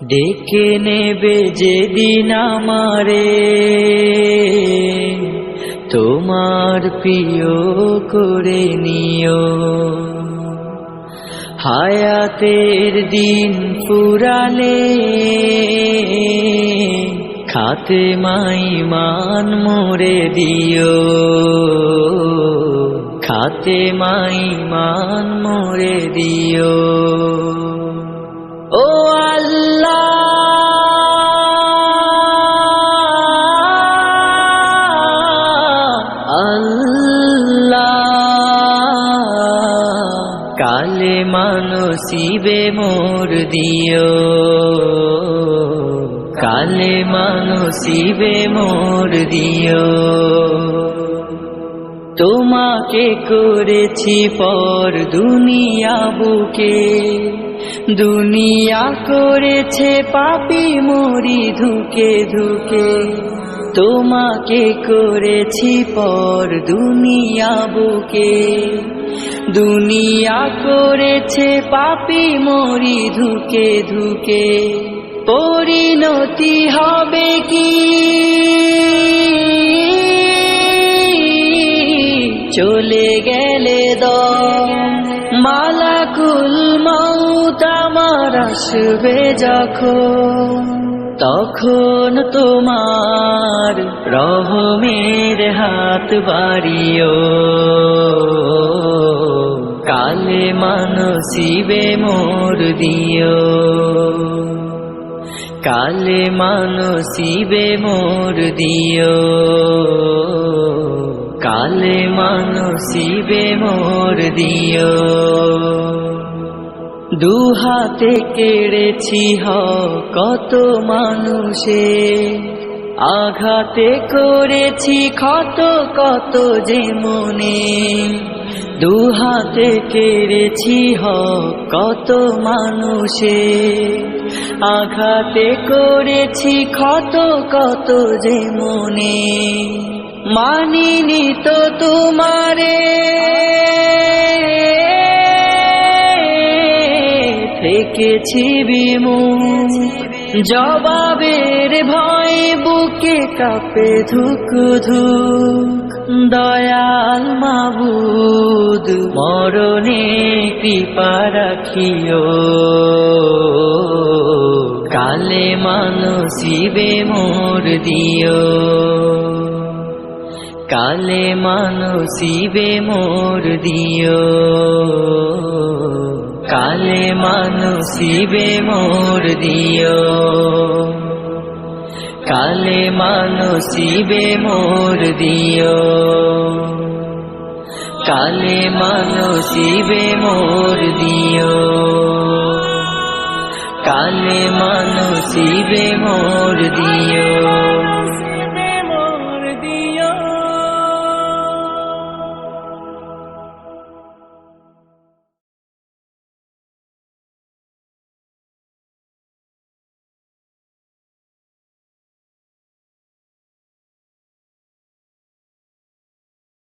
ডেকে নেবে যেদিন আমারে তোমার প্রিয় করে নিও। হায়াতের দিন ফুরালে খাতেমায় ঈমান মোরে দিও, খাতেমায় ঈমান মোরে দিও। ও আল্লাহ কালেমা নসিবে মোর দিও, কালেমা নসিবে মোর দিও। তোমাকে করেছি পর দুনিয়া বুকে, দুনিয়া করেছে পাপী মরি ধুকে ধুকে। তোমাকে করেছি পর দুনিয়া বুকে, দুনিয়া করেছে পাপী মরি ধুকে ধুকে। পরিণতি হবে কি চলে গেলে দম, মালাকুল মউত আমার আসবে যখন, তখন তোমার রহমের হাত বাড়িও। কালেমা নসিবে মোর দিও, কালেমা নসিবে মোর দিও, কালেমা নসিবে মোর দিও। দুহাতে কেড়েছি কত মানুষে, আঘাতে করেছি ক্ষত কত যে মনে। দুহাতে কেড়েছি কত মানুষে, আঘাতে করেছি ক্ষত কত যে মনে। মানিনি তো তোমারে থেকেছি বিমুখ, জবাবের ভয় বুকে কাঁপে ধুক ধুক। দয়াল মাবুদ মরণে কৃপা রাখিও, কালেমা নসিবে মোর দিও, কালেমা নসিবে মোর দিও, কালেমা নসিবে মোর দিও, কালেমা নসিবে মোর দিও, কালেমা নসিবে মোর দিও, কালেমা নসিবে মোর দিও।